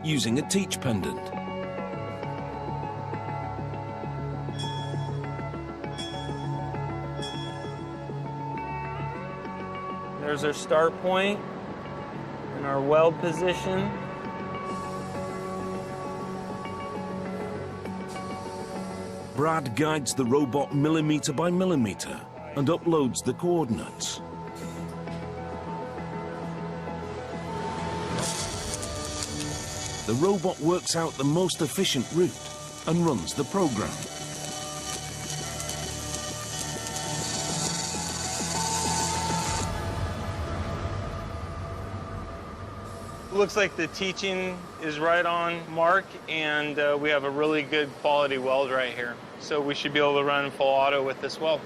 using a teach pendant. There's our start point and our weld position. Brad guides the robot millimeter by millimeter and uploads the coordinates. The robot works out the most efficient route and runs the program. Looks like the teaching is right on mark, and we have a really good quality weld right here. So we should be able to run full auto with this weld.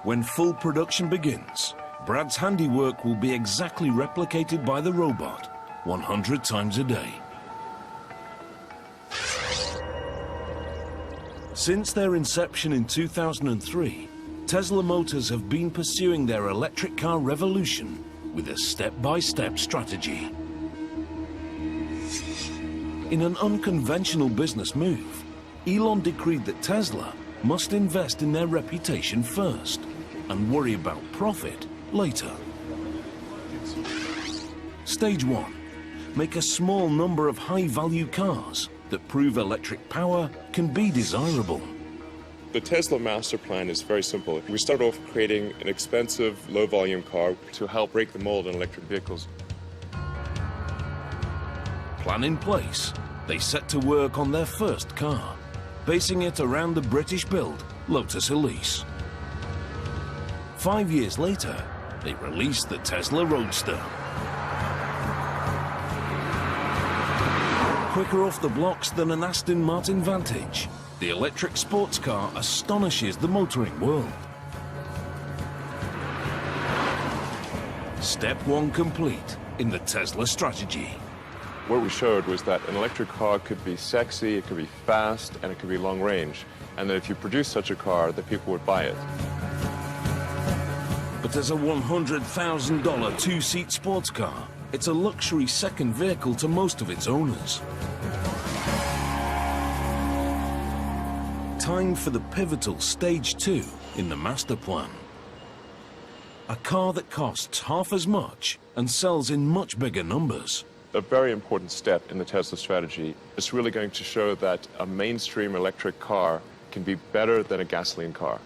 When full production begins, Brad's handiwork will be exactly replicated by the robot 100 times a day. Since their inception in 2003, Tesla Motors have been pursuing their electric car revolution with a step-by-step strategy. In an unconventional business move, Elon decreed that Tesla must invest in their reputation first and worry about profit later. Stage 1. Make a small number of high-value cars that prove electric power can be desirable. The Tesla master plan is very simple. We start off creating an expensive, low-volume car to help break the mold in electric vehicles. Plan in place, they set to work on their first car, basing it around the British-built Lotus Elise. 5 years later, they released the Tesla Roadster. Quicker off the blocks than an Aston Martin Vantage, the electric sports car astonishes the motoring world. Step 1 complete in the Tesla strategy. What we showed was that an electric car could be sexy, it could be fast, and it could be long range. And that if you produce such a car, that people would buy it. But as a $100,000 two-seat sports car, it's a luxury second vehicle to most of its owners. Time for the pivotal Stage 2 in the master plan. A car that costs half as much and sells in much bigger numbers. A very important step in the Tesla strategy is really going to show that a mainstream electric car can be better than a gasoline car.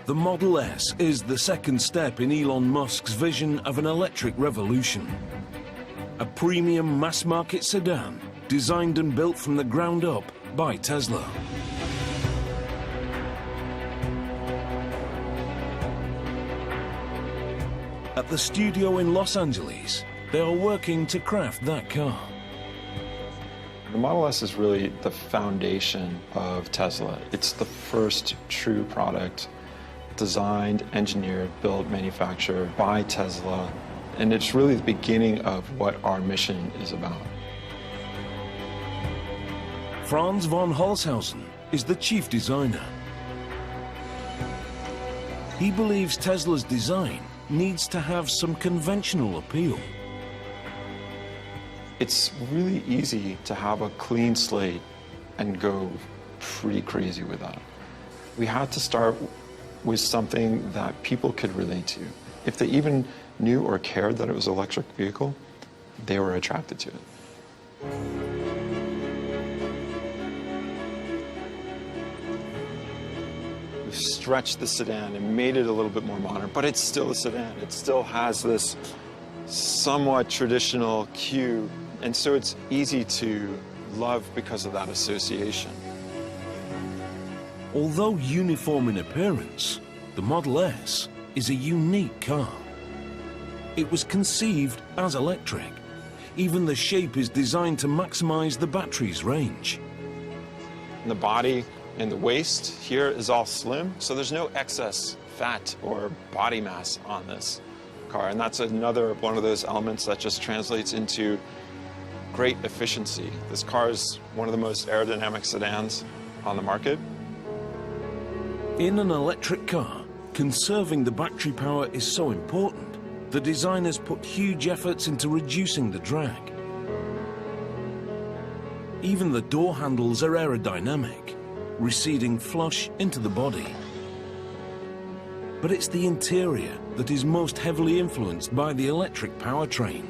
The Model S is the second step in Elon Musk's vision of an electric revolution. A premium mass-market sedan designed and built from the ground up by Tesla. At the studio in Los Angeles, they are working to craft that car. The Model S is really the foundation of Tesla. It's the first true product designed, engineered, built, manufactured by Tesla. And it's really the beginning of what our mission is about. Franz von Holzhausen is the chief designer. He believes Tesla's design needs to have some conventional appeal. It's really easy to have a clean slate and go pretty crazy with that. We had to start with something that people could relate to. If they even knew or cared that it was an electric vehicle, they were attracted to it. We've stretched the sedan and made it a little bit more modern, but it's still a sedan. It still has this somewhat traditional cue, and so it's easy to love because of that association. Although uniform in appearance, the Model S is a unique car. It was conceived as electric. Even the shape is designed to maximize the battery's range. The body and the waist here is all slim, so there's no excess fat or body mass on this car. And that's another one of those elements that just translates into great efficiency. This car is one of the most aerodynamic sedans on the market. In an electric car, conserving the battery power is so important the designers put huge efforts into reducing the drag. Even the door handles are aerodynamic, receding flush into the body. But it's the interior that is most heavily influenced by the electric powertrain.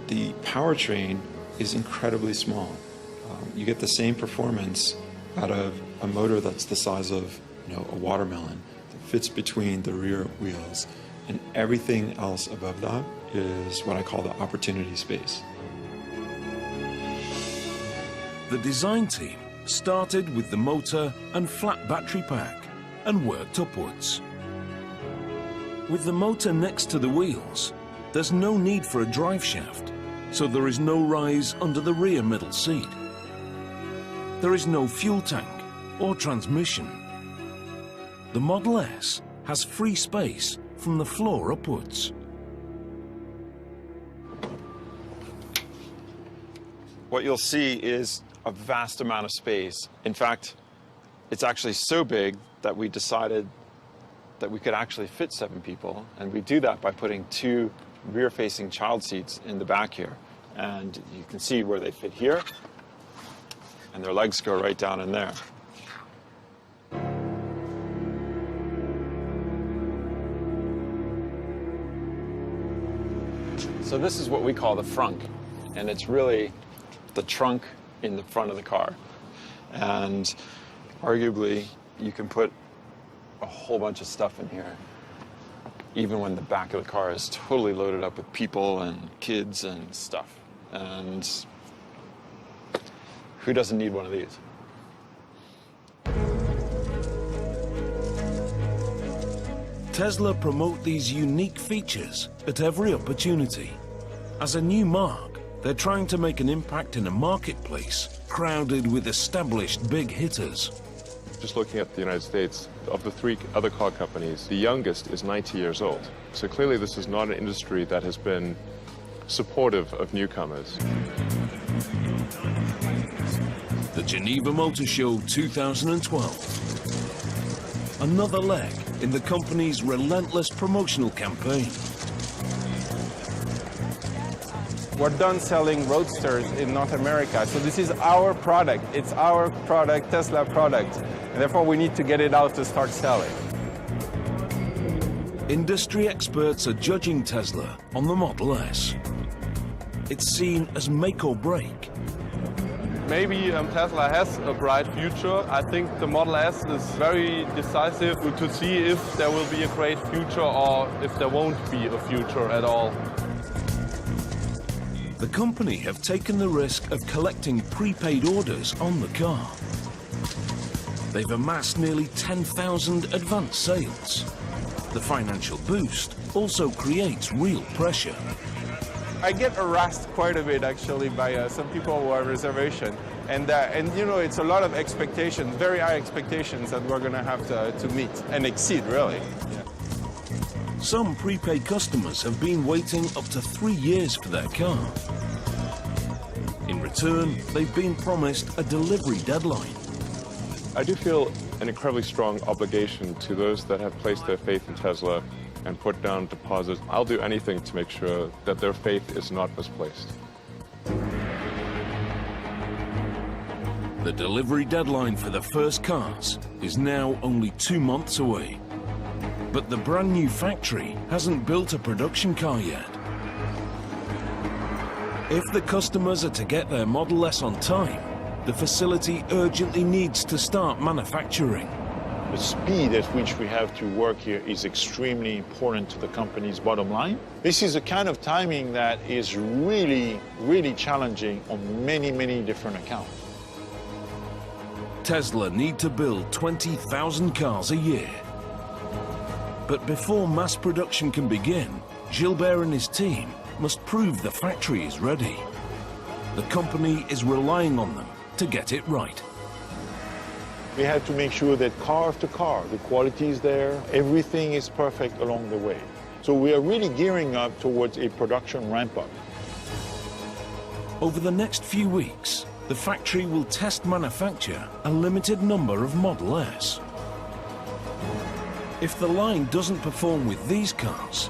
The powertrain is incredibly small. You get the same performance out of a motor that's the size of, a watermelon that fits between the rear wheels, and everything else above that is what I call the opportunity space. The design team started with the motor and flat battery pack and worked upwards. With the motor next to the wheels, there's no need for a drive shaft, so there is no rise under the rear middle seat. There is no fuel tank or transmission. The Model S has free space from the floor upwards. What you'll see is a vast amount of space. In fact, it's actually so big that we decided that we could actually fit 7 people, and we do that by putting 2 rear-facing child seats in the back here. And you can see where they fit here, and their legs go right down in there. So this is what we call the frunk, and it's really the trunk in the front of the car. And arguably, you can put a whole bunch of stuff in here, even when the back of the car is totally loaded up with people and kids and stuff. And who doesn't need one of these? Tesla promote these unique features at every opportunity. As a new mark, they're trying to make an impact in a marketplace crowded with established big hitters. Just looking at the United States, of the 3 other car companies, the youngest is 90 years old. So clearly this is not an industry that has been supportive of newcomers. The Geneva Motor Show 2012. Another leg in the company's relentless promotional campaign. We're done selling Roadsters in North America, so this is our product. It's our product, Tesla product, and therefore we need to get it out to start selling. Industry experts are judging Tesla on the Model S. It's seen as make or break. Maybe Tesla has a bright future. I think the Model S is very decisive to see if there will be a great future or if there won't be a future at all. The company have taken the risk of collecting prepaid orders on the car. They've amassed nearly 10,000 advanced sales. The financial boost also creates real pressure. I get harassed quite a bit actually by some people who have reservation, and it's a lot of expectations, very high expectations that we're going to have to meet and exceed, really. Yeah. Some prepaid customers have been waiting up to 3 years for their car. In return, they've been promised a delivery deadline. I do feel an incredibly strong obligation to those that have placed their faith in Tesla and put down deposits. I'll do anything to make sure that their faith is not misplaced. The delivery deadline for the first cars is now only 2 months away. But the brand new factory hasn't built a production car yet. If the customers are to get their Model S on time, the facility urgently needs to start manufacturing. The speed at which we have to work here is extremely important to the company's bottom line. This is a kind of timing that is really, really challenging on many, many different accounts. Tesla need to build 20,000 cars a year. But before mass production can begin, Gilbert and his team must prove the factory is ready. The company is relying on them to get it right. We have to make sure that car after car, the quality is there, everything is perfect along the way. So we are really gearing up towards a production ramp-up. Over the next few weeks, the factory will test manufacture a limited number of Model S. If the line doesn't perform with these cars,